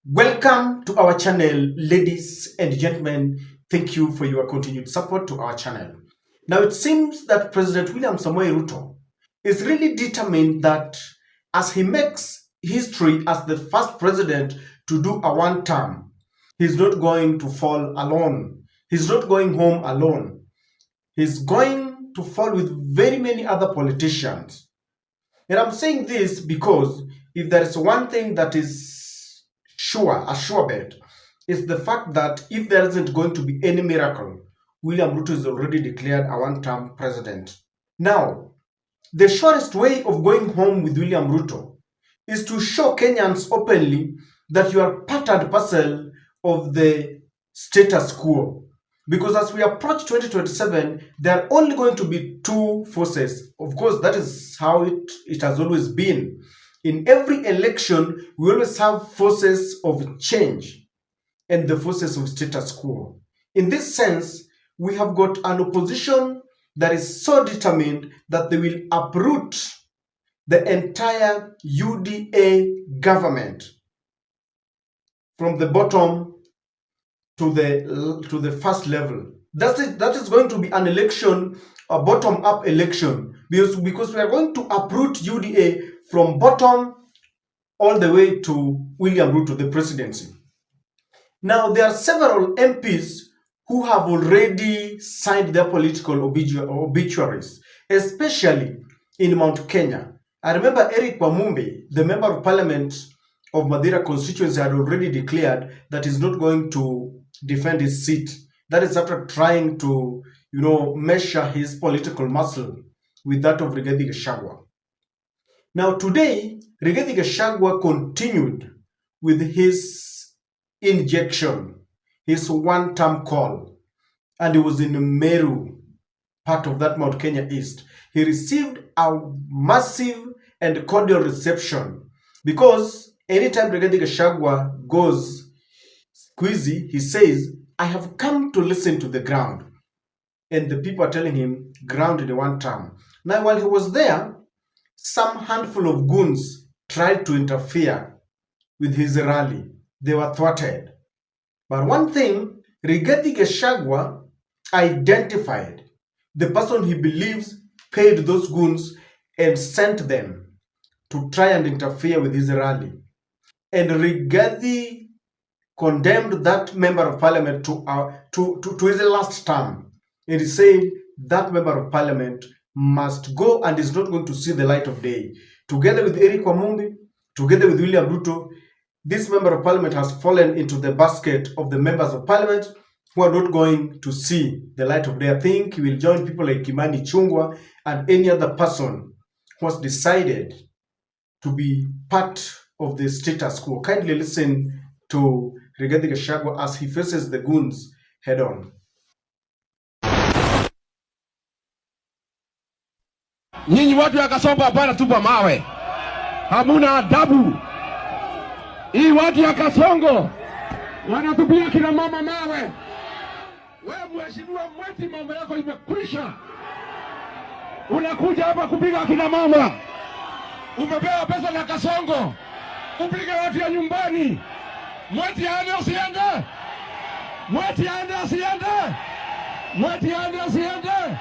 Welcome to our channel, ladies and gentlemen. Thank you for your continued support to our channel. Now, it seems that President William Samoei Ruto is really determined that as he makes history as the first president to do a one term, he's not going to fall alone. He's not going home alone. He's going to fall with very many other politicians. And I'm saying this because if there is one thing that is a sure bet, is the fact that if there isn't going to be any miracle, William Ruto is already declared a one-term president. Now, the surest way of going home with William Ruto is to show Kenyans openly that you are part and parcel of the status quo. Because as we approach 2027, there are only going to be two forces. Of course, that is how it has always been. In every election, we always have forces of change and the forces of status quo. In this sense, we have got an opposition that is so determined that they will uproot the entire UDA government from the bottom to the first level. That is going to be an election, a bottom-up election, because we are going to uproot UDA from bottom all the way to William Ruto, the presidency. Now, there are several MPs who have already signed their political obituaries, especially in Mount Kenya. I remember Eric Wamumbe, the member of parliament of Madira constituency, had already declared that he's not going to defend his seat. That is after trying to, measure his political muscle with that of Rigathi Gachagua. Now today, Rigathi Gachagua continued with his injection, his one-term call, and he was in Meru, part of that Mount Kenya East. He received a massive and cordial reception because anytime Rigathi Gachagua goes squeezy, he says, I have come to listen to the ground. And the people are telling him, ground in one term. Now, while he was there, some handful of goons tried to interfere with his rally. They were thwarted. But one thing, Rigathi Gachagua identified the person he believes paid those goons and sent them to try and interfere with his rally. And Rigathi condemned that member of parliament to his last term. And he said that member of parliament must go and is not going to see the light of day. Together with Eric Wamumbe, together with William Ruto, this member of parliament has fallen into the basket of the members of parliament who are not going to see the light of day. I think he will join people like Kimani Ichung'wah and any other person who has decided to be part of the status quo. Kindly listen to Rigathi Gachagua as he faces the goons head on. Nyinyi watu ya Kasongo hapana tupa mawe. Hamuna adabu. Hii watu ya Kasongo wanatupia kina mama mawe. Wewe mheshimiwa Mweti, mambo yako imekwisha. Unakuja hapa kupiga kina mama. Umepewa pesa na Kasongo. Upige watu ya nyumbani. Mweti aende asiende. Mweti aende asiende. Mweti aende asiende.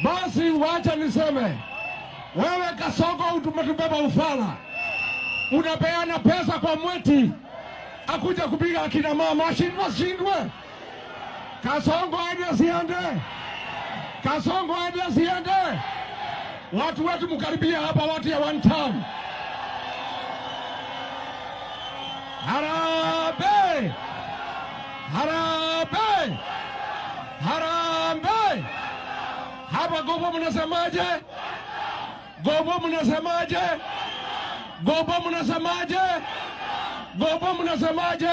Basi wacha niseme, wewe Kasongo utumetubeba ufala. Unapeana pesa kwa Mweti akuja kupiga akina mama, shindwe. Kasongo aende asiende. Kasongo aende asiende. Watu wetu mkaribia hapa, watu ya one term. Harambee! Harambee! Harambee! Hapa Gobo mnasemaje? Gobo mnasemaje? Gobo mnasemaje? Gobo mnasemaje?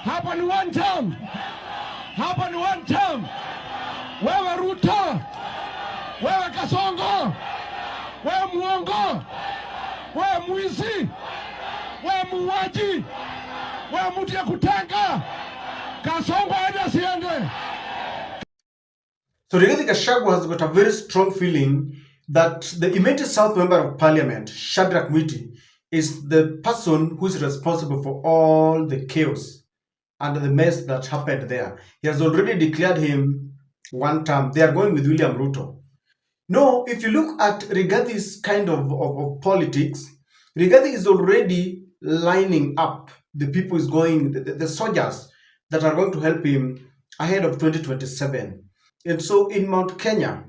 Hapa ni one term. Hapa ni one term. Wewe Ruto, wewe Kasongo, wewe muongo, wewe mwizi, wewe muuaji, wewe mtu ya kutanga. Kasongo aende asiende. So Rigathi Gachagua has got a very strong feeling that the immediate South Member of Parliament, Shadrack Mwiti, is the person who is responsible for all the chaos and the mess that happened there. He has already declared him one term. They are going with William Ruto. No, if you look at Rigathis kind of politics, Rigathi is already lining up the people is going, the soldiers that are going to help him ahead of 2027. And so in Mount Kenya,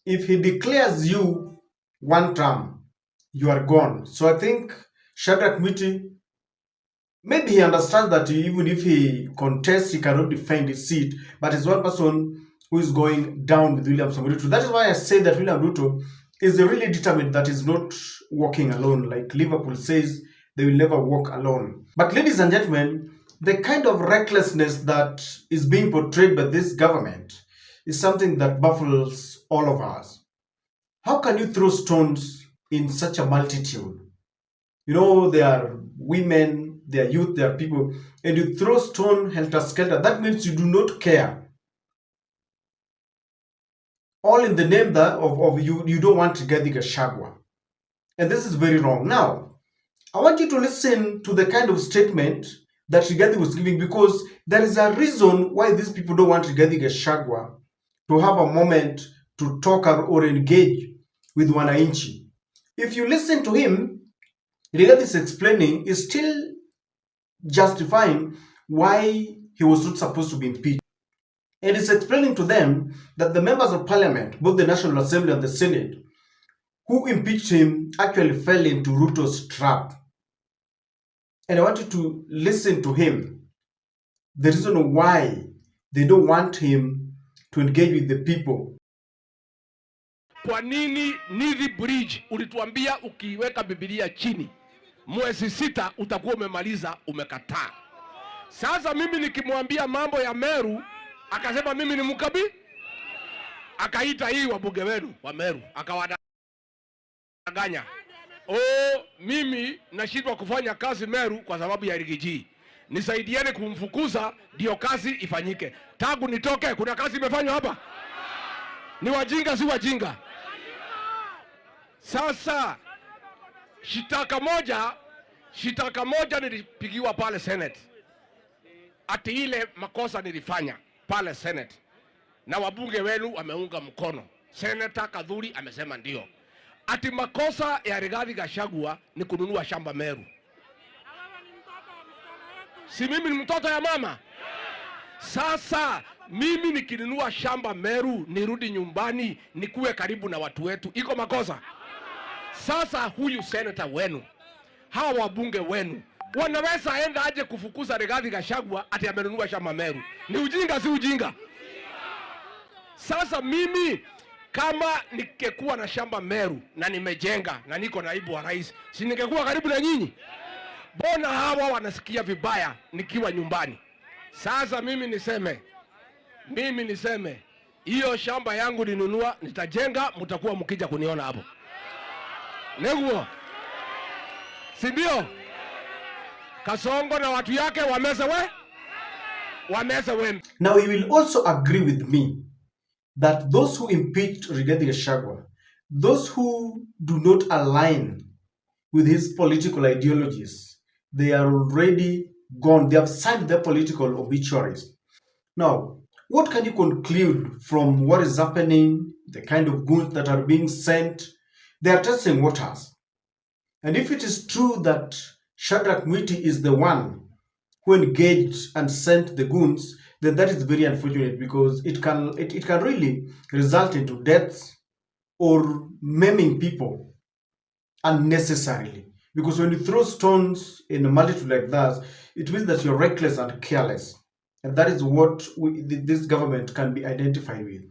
if he declares you one term, you are gone. So I think Shadrach Miti, maybe he understands that even if he contests, he cannot defend his seat, but he's one person who is going down with William Samoei Ruto. That is why I say that William Ruto is really determined that he's not walking alone. Like Liverpool says, they will never walk alone. But ladies and gentlemen, the kind of recklessness that is being portrayed by this government is something that baffles all of us. How can you throw stones in such a multitude? You know, there are women, there are youth, there are people, and you throw stone helter-skelter. That means you do not care. All in the name that of you don't want to get the Gachagua. And this is very wrong. Now, I want you to listen to the kind of statement that Rigathi was giving, because there is a reason why these people don't want Rigathi Gachagua to have a moment to talk or engage with wananchi. If you listen to him, Rigathi is explaining, is still justifying why he was not supposed to be impeached. And is explaining to them that the members of parliament, both the National Assembly and the Senate, who impeached him actually fell into Ruto's trap. And I want you to listen to him. The reason why they don't want him to engage with the people. Kwa nini Nithi Bridge ulituambia ukiweka Biblia chini mwezi 6 utakuwa umemaliza, umekataa. Sasa mimi nikimwambia mambo ya Meru akasema mimi ni mkabila, akaita hii wabunge wenu wa Meru akawadanganya. Mimi nashindwa kufanya kazi Meru kwa sababu ya Rigiji. Nisaidieni kumfukuza ndio kazi ifanyike. Tangu nitoke kuna kazi imefanywa hapa? Ni wajinga si wajinga? Sasa shitaka moja nilipigiwa pale Senate. Ati ile makosa nilifanya pale Senate na wabunge wenu wameunga mkono. Senator Kadhuri amesema ndio. Ati makosa ya Rigathi Gachagua ni kununua shamba Meru. Si mimi ni mtoto ya mama? Sasa mimi nikinunua shamba Meru nirudi nyumbani nikuwe karibu na watu wetu, iko makosa? Sasa huyu senator wenu, hawa wabunge wenu wanaweza enda aje kufukuza Rigathi Gachagua ati amenunua shamba Meru? Ni ujinga si ujinga? Sasa mimi kama nikekuwa na shamba Meru na nimejenga na niko naibu wa rais, si ningekuwa karibu na nyinyi? Bona hawa wanasikia vibaya nikiwa nyumbani. Sasa mimi niseme hiyo shamba yangu ninunua, nitajenga, mtakuwa mkija kuniona hapo. Neguo. Si ndio? Kasongo na watu yake wameze we. Now you will also agree with me that those who impeached Rigathi Gachagua, those who do not align with his political ideologies, they are already gone. They have signed their political obituaries. Now, what can you conclude from what is happening, the kind of goons that are being sent? They are testing waters. And if it is true that Shadrach Miti is the one who engaged and sent the goons, then that is very unfortunate, because it can really result into deaths or maiming people unnecessarily. Because when you throw stones in a multitude like that, it means that you're reckless and careless. And that is what this government can be identified with.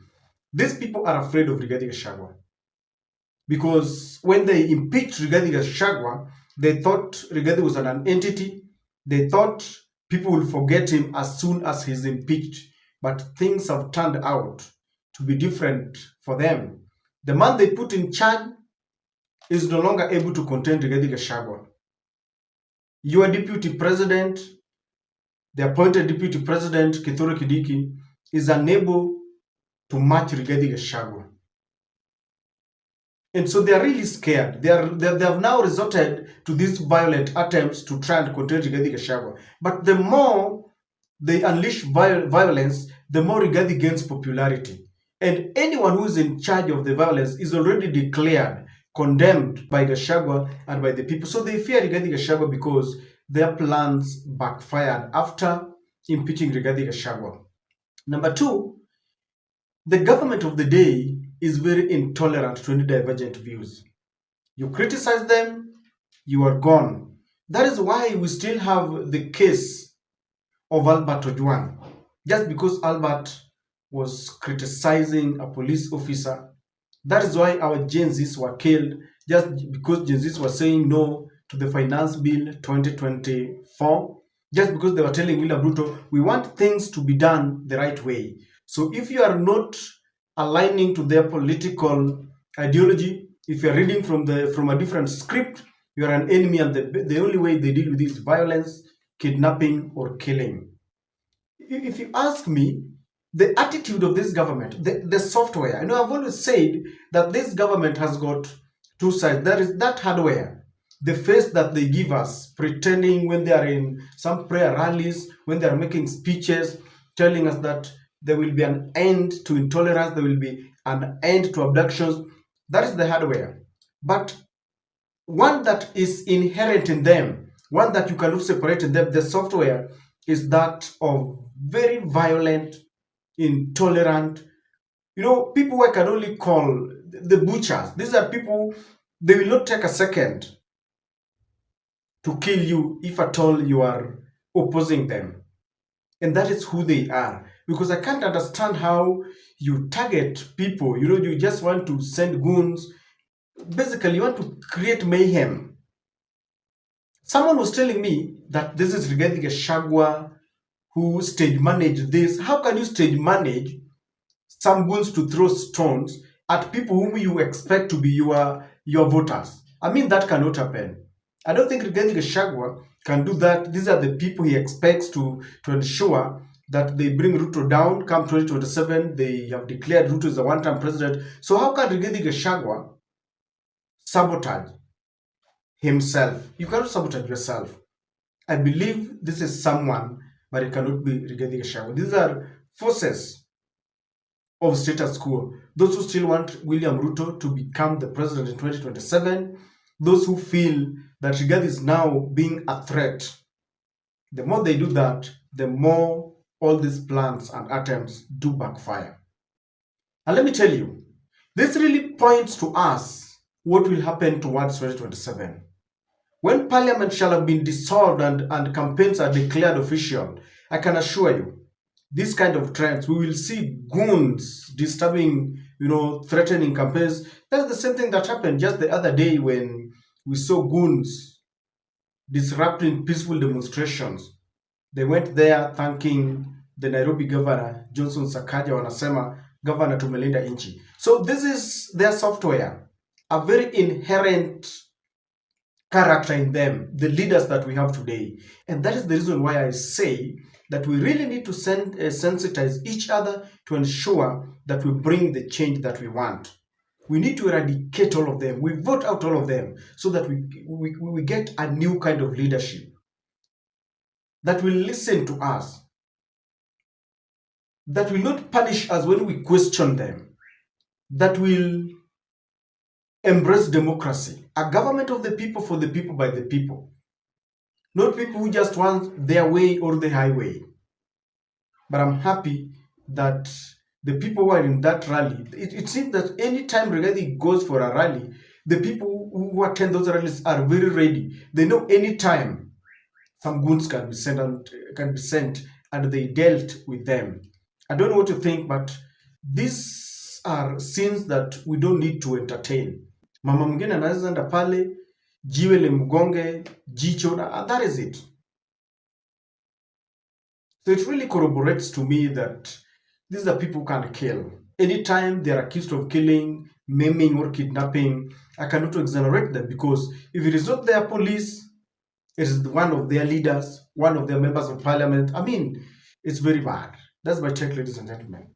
These people are afraid of Rigathi Gachagua. Because when they impeached Rigathi Gachagua, they thought Rigathi was an entity. They thought people will forget him as soon as he's impeached. But things have turned out to be different for them. The man they put in charge is no longer able to contain Rigathi Gachagua. Your deputy president, the appointed deputy president, Kithure Kindiki, is unable to match Rigathi Gachagua. And so they are really scared. They have now resorted to these violent attempts to try and contain Rigathi Gachagua. But the more they unleash violence, the more Rigathi gains popularity. And anyone who is in charge of the violence is already declared condemned by Gachagua and by the people. So they fear Rigathi Gachagua because their plans backfired after impeaching Rigathi Gachagua. Number two, the government of the day is very intolerant to any divergent views. You criticize them, you are gone. That is why we still have the case of Albert Ojwang. Just because Albert was criticizing a police officer, that is why our Gen Zs were killed, just because Gen Zs were saying no to the Finance Bill 2024, just because they were telling William Ruto, we want things to be done the right way. So if you are not aligning to their political ideology, if you're reading from a different script, you are an enemy, and the only way they deal with this is violence, kidnapping, or killing. If you ask me, the attitude of this government, the software, I've always said that this government has got two sides. There is that hardware, the face that they give us, pretending when they are in some prayer rallies, when they are making speeches, telling us that there will be an end to intolerance, there will be an end to abductions. That is the hardware. But one that is inherent in them, one that you cannot separate in them, the software, is that of very violent, intolerant, people who I can only call the butchers. These are people, they will not take a second to kill you if at all you are opposing them. And that is who they are. Because I can't understand how you target people. You just want to send goons. Basically, you want to create mayhem. Someone was telling me that this is Rigathi Gachagua who stage managed this. How can you stage manage some goons to throw stones at people whom you expect to be your voters? I mean, that cannot happen. I don't think Rigathi Gachagua can do that. These are the people he expects to ensure that they bring Ruto down. Come 2027, they have declared Ruto is a one-time president. So how can Rigathi Gachagua sabotage himself? You cannot sabotage yourself. I believe this is someone, but it cannot be Rigathi Gachagua. These are forces of status quo. Those who still want William Ruto to become the president in 2027, those who feel that Rigathi is now being a threat. The more they do that, the more all these plans and attempts do backfire. And let me tell you, this really points to us what will happen towards 2027. When parliament shall have been dissolved and campaigns are declared official, I can assure you, these kind of trends, we will see goons disturbing, threatening campaigns. That's the same thing that happened just the other day when we saw goons disrupting peaceful demonstrations. They went there thanking the Nairobi governor, Johnson Sakaja, wanasema, governor tumelinda inchi. So this is their software, a very inherent character in them, the leaders that we have today. And that is the reason why I say that we really need to sensitize each other to ensure that we bring the change that we want. We need to eradicate all of them. We vote out all of them so that we get a new kind of leadership that will listen to us, that will not punish us when we question them, that will embrace democracy, a government of the people, for the people, by the people. Not people who just want their way or the highway. But I'm happy that the people who are in that rally, it seems that anytime Rigathi goes for a rally, the people who attend those rallies are very ready. They know anytime some goons can be sent and they dealt with them. I don't know what to think, but these are scenes that we don't need to entertain. Mama mwingine anaweza enda pale, jiwe limgonge jicho, and that is it. So it really corroborates to me that these are people who can kill. Anytime they are accused of killing, maiming, or kidnapping, I cannot exonerate them, because if it is not their police, it is one of their leaders, one of their members of parliament. I mean, it's very bad. That's my take, ladies and gentlemen.